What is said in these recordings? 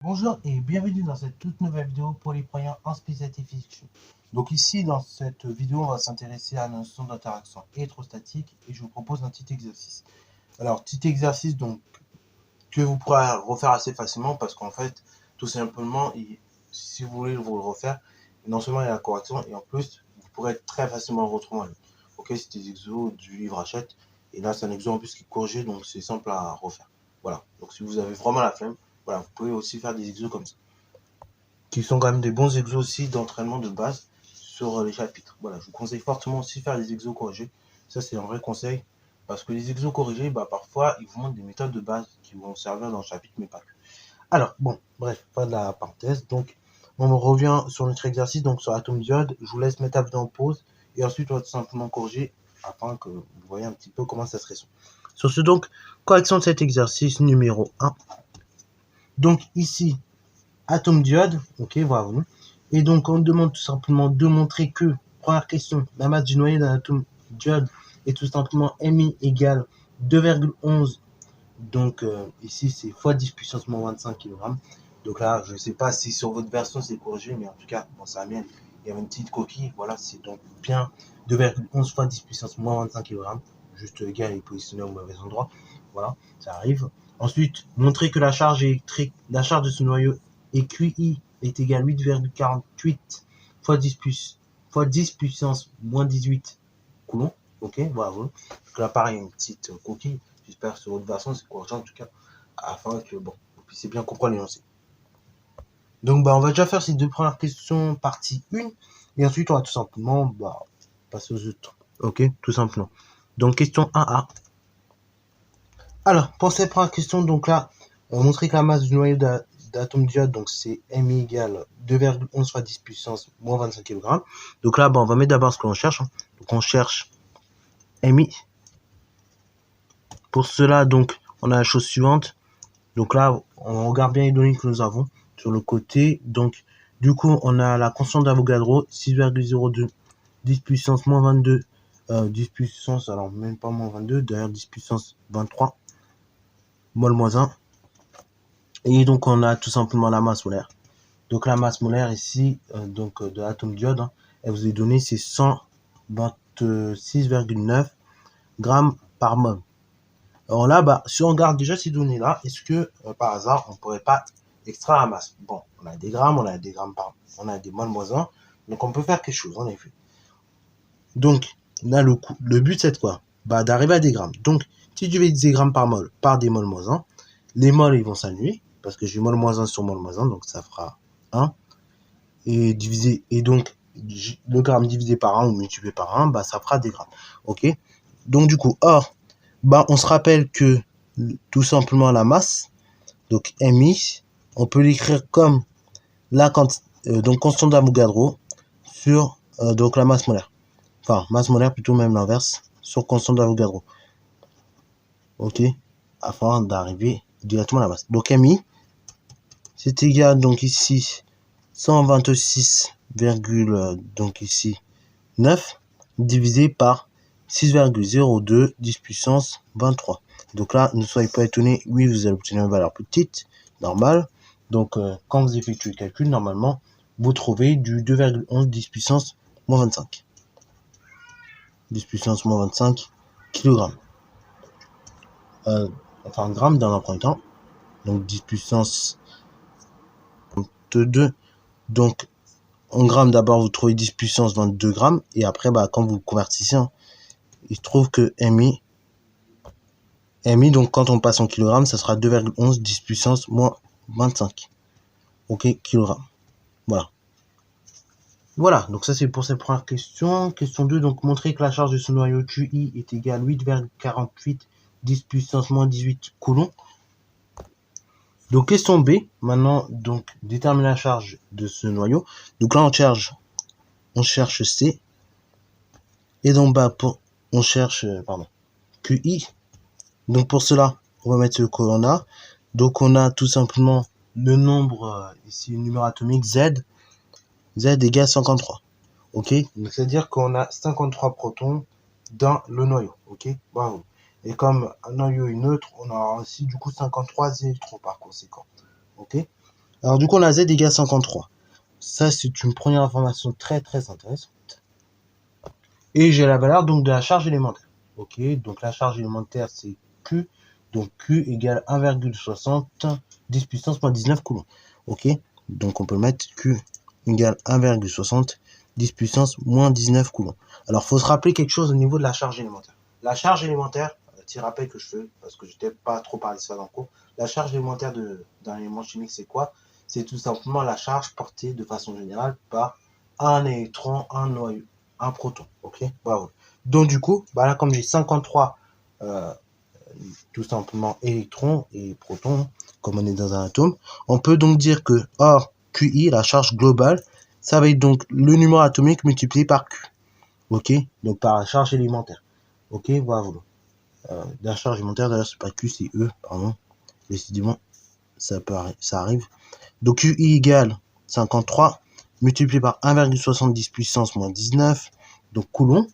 Bonjour et bienvenue dans cette toute nouvelle vidéo pour les croyants en spécialité physique. Donc ici dans cette vidéo on va s'intéresser à la notion d'interaction électrostatique et je vous propose un petit exercice. Alors petit exercice donc que vous pourrez refaire assez facilement parce qu'en fait tout simplement si vous voulez vous le refaire, non seulement il y a la correction et en plus vous pourrez très facilement le retrouver en ligne. Ok, c'est des exos du livre Hachette et là c'est un exo en plus qui est corrigé donc c'est simple à refaire. Voilà, donc si vous avez vraiment la flemme, voilà, vous pouvez aussi faire des exos comme ça qui sont quand même des bons exos aussi d'entraînement de base sur les chapitres. Voilà, je vous conseille fortement aussi faire des exos corrigés. Ça, c'est un vrai conseil. Parce que les exos corrigés, parfois, ils vous montrent des méthodes de base qui vont servir dans le chapitre, mais pas que. Alors, bon, bref, pas de la parenthèse. Donc, on revient sur notre exercice, donc sur l'atome diode. Je vous laisse mettre la vidéo en pause. Et ensuite, on va tout simplement corriger afin que vous voyez un petit peu comment ça se résout. Sur ce, donc, correction de cet exercice numéro 1. Donc, ici, atome diode, ok, voilà. Et donc, on demande tout simplement de montrer que, première question, la masse du noyau d'un atome diode est tout simplement Mi égale 2,11. Donc, ici, c'est fois 10 puissance moins 25 kg. Donc là, je ne sais pas si sur votre version c'est corrigé, mais en tout cas, dans sa mienne, il y avait une petite coquille. Voilà, c'est donc bien 2,11 fois 10 puissance moins 25 kg. Juste le gars est positionné au mauvais endroit. Voilà, ça arrive. Ensuite, montrer que la charge électrique, la charge de ce noyau et QI est égal à 8,48 fois 10 puissance moins 18 coulombs. Ok, voilà. Donc là, pareil, une petite coquille. J'espère que sur votre version, c'est corrigé en tout cas, afin que vous puissiez bien comprendre l'énoncé. Donc, on va déjà faire ces deux premières questions, partie 1, et ensuite, on va tout simplement passer aux autres. Ok, tout simplement. Donc, question 1A. Alors, pour cette première question, donc là, on va montrer que la masse du noyau d'atome diode, donc c'est Mi égale 2,11 fois 10 puissance moins 25 kg. Donc là, on va mettre d'abord ce que l'on cherche. Donc on cherche Mi. Pour cela, donc, on a la chose suivante. Donc là, on regarde bien les données que nous avons sur le côté. Donc, du coup, on a la constante d'Avogadro, 6,02, 10 puissance moins 22, 10 puissance, alors même pas moins 22, d'ailleurs 10 puissance 23, mol moins 1. Et donc, on a tout simplement la masse molaire. Donc, la masse molaire ici, de l'atome diode, elle vous est donnée, c'est 126,9 grammes par mol. Alors là, si on regarde déjà ces données-là, est-ce que, par hasard, on ne pourrait pas extraire la masse? Bon, on a des grammes, on a des mol moins 1, donc on peut faire quelque chose, en effet. Donc, là, le but, c'est quoi? D'arriver à des grammes. Donc, si tu divises des grammes par mol par des mol moins 1, les mols, ils vont s'annuler, parce que j'ai mol moins 1 sur mol moins 1, donc ça fera 1. Et donc, le gramme divisé par 1 ou multiplié par 1, ça fera des grammes. Ok? Donc, du coup, on se rappelle que tout simplement la masse, donc Mi, on peut l'écrire comme la donc constante d'Avogadro sur donc la masse molaire. Enfin, masse molaire plutôt, même l'inverse, sur constante d'Avogadro. Ok, afin d'arriver directement à la masse. Donc Mi, c'est égal donc ici 126, donc ici 9 divisé par 6,02 10 puissance 23. Donc là, ne soyez pas étonnés, oui, vous allez obtenir une valeur plus petite, normale. Donc, quand vous effectuez le calcul, normalement, vous trouvez du 2,11 10 puissance moins 25. 10 puissance moins 25 kg. Enfin, grammes dans un premier temps. Donc, 10 puissance 22. Donc, en grammes, d'abord, vous trouvez 10 puissance 22 grammes. Et après, quand vous convertissez, il se trouve que Mi, donc quand on passe en kilogrammes, ça sera 2,11 10 puissance moins 25. Ok, kilogrammes. Voilà. Voilà, donc ça c'est pour cette première question. Question 2, donc montrer que la charge de ce noyau QI est égale à 8,48 10 puissance moins 18 coulombs. Donc question B, maintenant, donc déterminer la charge de ce noyau. Donc là on cherche C. Et donc on cherche QI. Donc pour cela, on va mettre ce que l'on a. Donc on a tout simplement le nombre, ici le numéro atomique Z. Z égale 53. Ok, donc c'est-à-dire qu'on a 53 protons dans le noyau. Ok, bravo. Et comme un noyau est neutre, on aura aussi du coup 53 électrons par conséquent. Ok. Alors du coup, on a Z égale 53. Ça, c'est une première information très très intéressante. Et j'ai la valeur donc de la charge élémentaire. Ok, donc la charge élémentaire c'est Q. Donc Q égale 1,60 10 puissance moins 19 coulombs. Ok, donc on peut mettre Q égale 1,60 10 puissance moins 19 coulombs. Alors faut se rappeler quelque chose au niveau de la charge élémentaire. La charge élémentaire, petit rappel que je fais parce que je n'étais pas trop parlé de ça dans le cours. La charge élémentaire d'un élément chimique c'est quoi? C'est tout simplement la charge portée de façon générale par un électron, un noyau, un proton. Ok, bravo. Donc du coup, bah là comme j'ai 53 tout simplement électrons et protons, comme on est dans un atome, on peut donc dire que or QI, la charge globale, ça va être donc le numéro atomique multiplié par Q. Ok, donc par la charge élémentaire. Ok, voilà. La charge élémentaire, d'ailleurs, c'est pas Q, c'est E, pardon. Décidément, ça arrive. Donc QI égale 53 multiplié par 1,70 puissance moins 19, donc coulomb.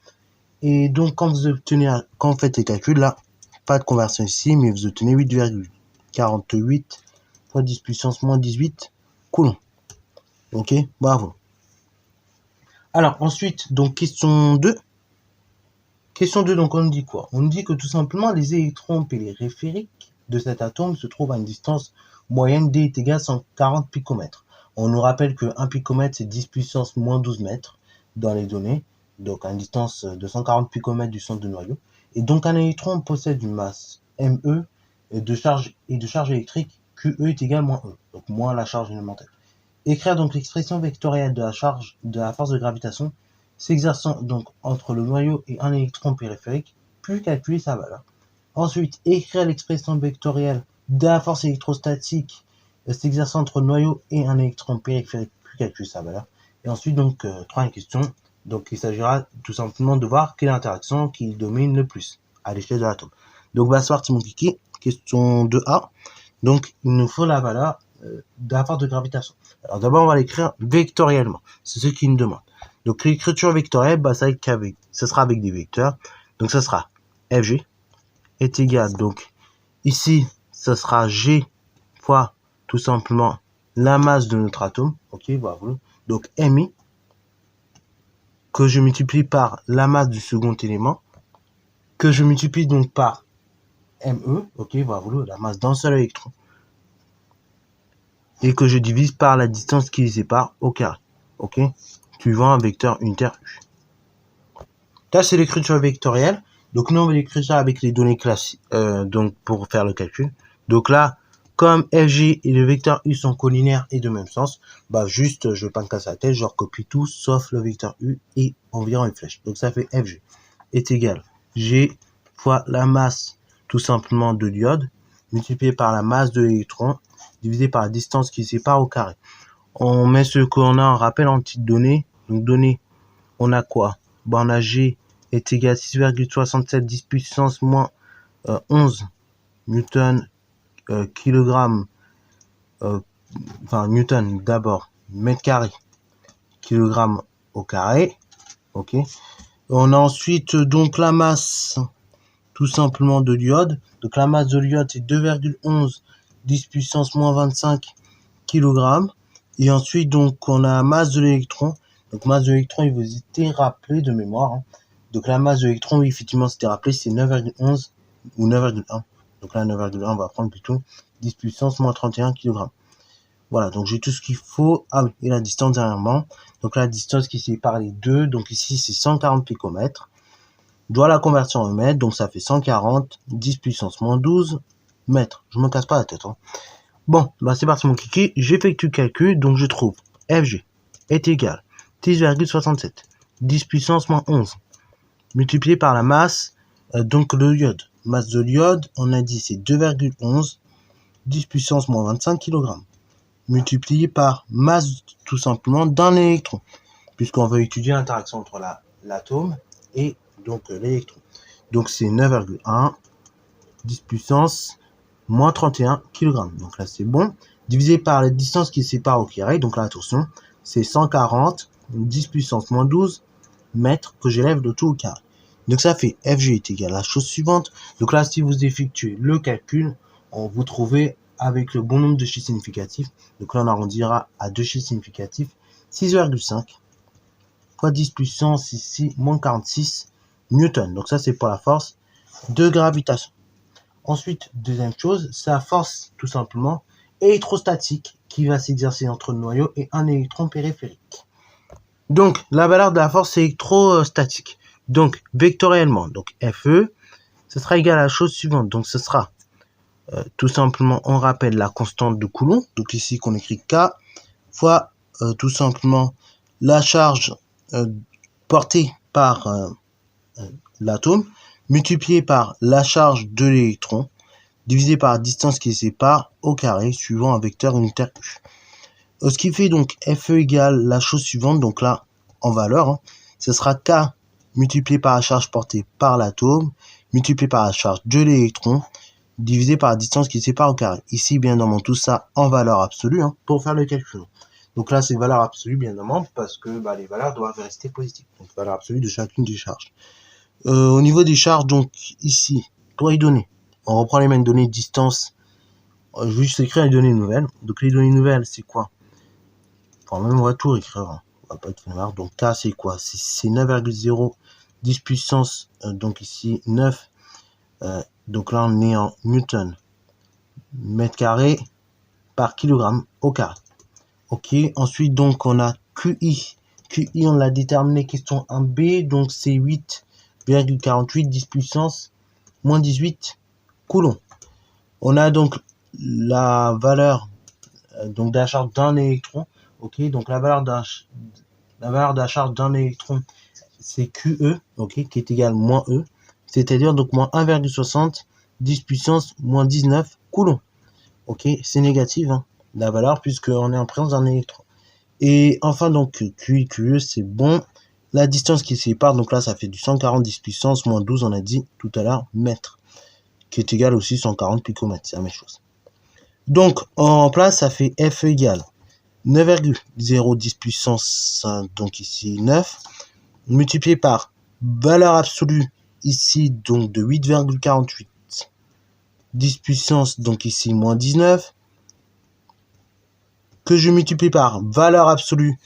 Et donc quand vous faites les calculs là, pas de conversion ici, mais vous obtenez 8,48 fois 10 puissance moins 18 coulombs. Ok, bravo. Alors ensuite, donc question 2. Question 2, donc on nous dit quoi? On nous dit que tout simplement les électrons périphériques de cet atome se trouvent à une distance moyenne D est égale à 140 picomètres. On nous rappelle que 1 picomètre c'est 10 puissance moins 12 mètres dans les données, donc à une distance de 140 picomètres du centre de noyau. Et donc un électron possède une masse ME et de charge électrique QE est égal à moins E, donc moins la charge élémentaire. Écrire donc l'expression vectorielle de la charge de la force de gravitation s'exerçant donc entre le noyau et un électron périphérique, puis calculer sa valeur. Ensuite, écrire l'expression vectorielle de la force électrostatique s'exerçant entre le noyau et un électron périphérique, puis calculer sa valeur. Et ensuite, donc, troisième question. Donc, il s'agira tout simplement de voir quelle interaction qui domine le plus à l'échelle de l'atome. Donc, bah, c'est parti, mon kiki. Question 2A. Donc, il nous faut la valeur de la force de gravitation. Alors, d'abord, on va l'écrire vectoriellement. C'est ce qu'il nous demande. Donc l'écriture vectorielle, bah, ça sera avec des vecteurs. Donc ça sera FG est égal. Donc ici, ça sera G fois tout simplement la masse de notre atome. Ok, voilà. Donc MI que je multiplie par la masse du second élément, que je multiplie donc par ME. Ok, voilà, la masse d'un seul électron. Et que je divise par la distance qui les sépare au carré. Ok, suivant un vecteur unitaire U. Là, c'est l'écriture vectorielle. Donc, nous, on va l'écrire ça avec les données classiques, donc, pour faire le calcul. Donc là, comme FG et le vecteur U sont collinaires et de même sens, bah, juste, je vais pas me casser la tête, je recopie tout, sauf le vecteur U et environ une flèche. Donc, ça fait FG est égal G fois la masse, tout simplement, de l'iode, multiplié par la masse de l'électron, divisé par la distance qui sépare au carré. On met ce qu'on a en rappel en petites données. Donc, données, on a quoi? Bah, on a G est égal à 6,67 10 puissance moins 11 newton kilogramme, enfin newton d'abord, mètre carré, kilogramme au carré. Ok. On a ensuite donc la masse tout simplement de l'iode. Donc la masse de l'iode c'est 2,11 10 puissance moins 25 kg. Et ensuite donc on a la masse de l'électron. Donc masse de l'électron, il vous était rappelé de mémoire. Hein. Donc la masse de l'électron, oui, effectivement, c'était rappelé, c'est 9,11 ou 9,1. Donc là, 9,1, on va prendre plutôt 10 puissance moins 31 kg. Voilà, donc j'ai tout ce qu'il faut. Ah oui, et la distance dernièrement. Donc la distance qui sépare les deux, donc ici c'est 140 picomètres. Je dois la convertir en mètres, donc ça fait 140, 10 puissance moins 12 mètres. Je me casse pas la tête. Hein. Bon, bah c'est parti mon kiki, j'effectue le calcul, donc je trouve FG est égal 10,67 10 puissance moins 11 multiplié par la masse, donc le iode. Masse de l'iode, on a dit c'est 2,11 10 puissance moins 25 kg multiplié par masse tout simplement d'un électron, puisqu'on veut étudier l'interaction entre l'atome et donc l'électron. Donc c'est 9,1 10 puissance moins 31 kg. Donc là c'est bon. Divisé par la distance qui sépare au carré, donc là attention, c'est 140 10 puissance moins 12 mètres que j'élève de tout au carré. Donc ça fait Fg est égal à la chose suivante. Donc là, si vous effectuez le calcul, vous trouvez avec le bon nombre de chiffres significatifs. Donc là, on arrondira à 2 chiffres significatifs. 6,5 fois 10 puissance ici, moins 46 newtons. Donc ça, c'est pour la force de gravitation. Ensuite, deuxième chose, c'est la force, tout simplement, électrostatique qui va s'exercer entre le noyau et un électron périphérique. Donc, la valeur de la force électrostatique. Donc, vectoriellement, donc Fe, ce sera égal à la chose suivante. Donc, ce sera tout simplement, on rappelle la constante de Coulomb. Donc, ici, qu'on écrit K fois tout simplement la charge portée par l'atome multiplié par la charge de l'électron divisé par la distance qui les sépare au carré suivant un vecteur unitaire U. Ce qui fait donc Fe égale la chose suivante, donc là en valeur, ce sera K multiplié par la charge portée par l'atome multiplié par la charge de l'électron divisé par la distance qui les sépare au carré. Ici, bien évidemment, tout ça en valeur absolue pour faire le calcul. Donc là, c'est valeur absolue, bien évidemment, parce que les valeurs doivent rester positives. Donc valeur absolue de chacune des charges. Au niveau des charges, donc ici, pour y donner, on reprend les mêmes données de distance. Je vais juste écrire les données nouvelles. Donc les données nouvelles, c'est quoi? Enfin, même on va tout réécrire. On va pas être fainéant. Donc K, c'est quoi? C'est 9,0 10 puissance. Donc ici, 9. Donc là, on est en newton mètre carré par kilogramme au carré. Ok. Ensuite, donc, on a QI. QI, on l'a déterminé question 1B. Donc, c'est 8,48 10 puissance moins 18 coulombs. On a donc la valeur donc de la charge d'un électron. Ok, donc la valeur de la charge d'un électron, c'est QE, ok, qui est égal à moins E, c'est-à-dire donc moins 1,60 10 puissance moins 19 coulombs. Ok, c'est négatif la valeur puisqu'on est en présence d'un électron. Et enfin donc QI, QE, c'est bon. La distance qui sépare, donc là ça fait du 140 10 puissance moins 12, on a dit tout à l'heure, mètres, qui est égal aussi 140 picomètres, c'est la même chose. Donc en place, ça fait Fe égale 9,010 puissance, donc ici 9, multiplié par valeur absolue, ici donc de 8,48 10 puissance, donc ici moins 19, que je multiplie par valeur absolue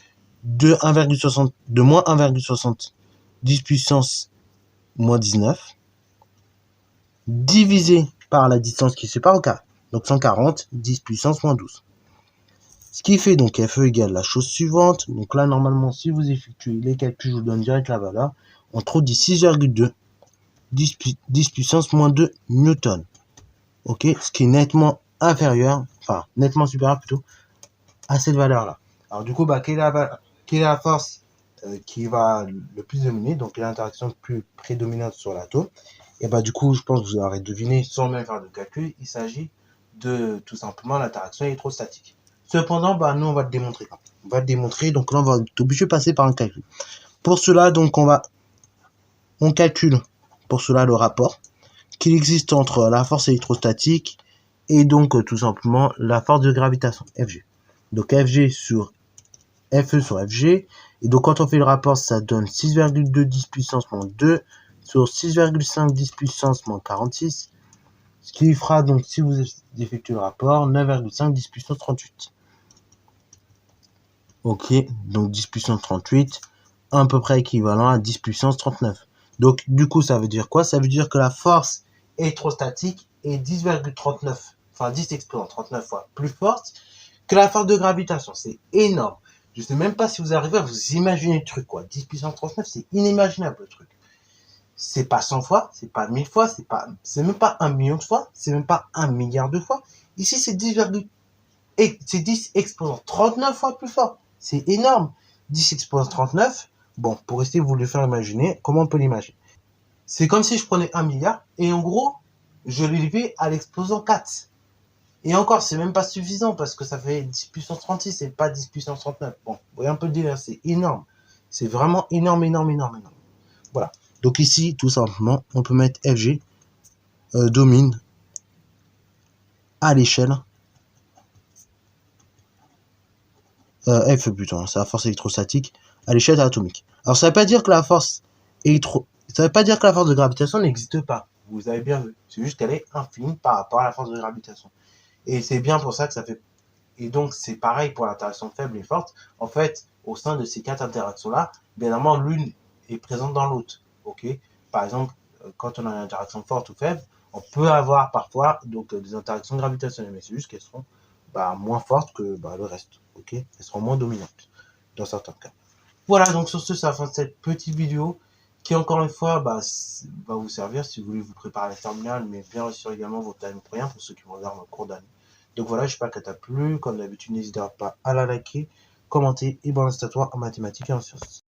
de 1,60, de moins 1,60 10 puissance moins 19, divisé par la distance qui sépare au carré. Donc 140 10 puissance moins 12. Ce qui fait donc Fe égale la chose suivante. Donc là, normalement, si vous effectuez les calculs, je vous donne direct la valeur. On trouve 6,2 10 puissance moins 2 newton. Ok, ce qui est nettement inférieur, enfin nettement supérieur plutôt, à cette valeur-là. Alors du coup, quelle est la force qui va le plus dominer? Donc l'interaction plus prédominante sur l'atome. Et du coup, je pense que vous aurez deviné sans même faire de calcul, il s'agit de tout simplement l'interaction électrostatique. Cependant, nous on va le démontrer. On va le démontrer, donc là on va être obligé de passer par un calcul. Pour cela, donc on calcule pour cela le rapport qu'il existe entre la force électrostatique et donc tout simplement la force de gravitation, Fg. Donc Fg sur Fe sur Fg. Et donc quand on fait le rapport, ça donne 6,2 10 puissance moins 2 sur 6,5 10 puissance moins 46. Ce qui fera donc, si vous effectuez le rapport, 9,5 10 puissance 38. Ok, donc 10 puissance 38, à peu près équivalent à 10 puissance 39. Donc du coup, ça veut dire quoi? Ça veut dire que la force électrostatique est 10,39, enfin 10 exposant 39 fois plus forte que la force de gravitation. C'est énorme. Je sais même pas si vous arrivez à vous imaginer le truc, quoi. 10 puissance 39, c'est inimaginable le truc. C'est pas 100 fois, c'est pas 1000 fois, c'est même pas 1 million de fois, c'est même pas 1 milliard de fois. Ici, c'est 10 exposant 39 fois plus fort. C'est énorme. 10 exposant 39, bon, pour rester, vous le faire imaginer, comment on peut l'imaginer? C'est comme si je prenais 1 milliard, et en gros, je l'élevais à l'exposant 4. Et encore, c'est même pas suffisant, parce que ça fait 10 puissance 36, c'est pas 10 puissance 39. Bon, vous voyez un peu le délire, c'est énorme. C'est vraiment énorme, énorme, énorme, énorme. Voilà. Donc ici, tout simplement, on peut mettre Fg domine à l'échelle F plutôt, c'est la force électrostatique à l'échelle atomique. Alors ça ne veut pas dire que la force Ça veut pas dire que la force de gravitation n'existe pas. Vous avez bien vu. C'est juste qu'elle est infime par rapport à la force de gravitation. Et c'est bien pour ça que ça fait... Et donc, c'est pareil pour l'interaction faible et forte. En fait, au sein de ces 4 interactions-là, bien évidemment, l'une est présente dans l'autre. Ok. Par exemple, quand on a une interaction forte ou faible, on peut avoir parfois donc, des interactions gravitationnelles, mais c'est juste qu'elles seront moins fortes que le reste. Ok. Elles seront moins dominantes dans certains cas. Voilà, donc sur ce, c'est la fin de cette petite vidéo qui, encore une fois, va vous servir si vous voulez vous préparer à la terminale, mais bien réussir également votre année moyen pour ceux qui me regardent en cours d'année. Donc voilà, j'espère qu'elle t'a plu. Comme d'habitude, n'hésite pas à la liker, commenter et balancer à toi en mathématiques et en sciences.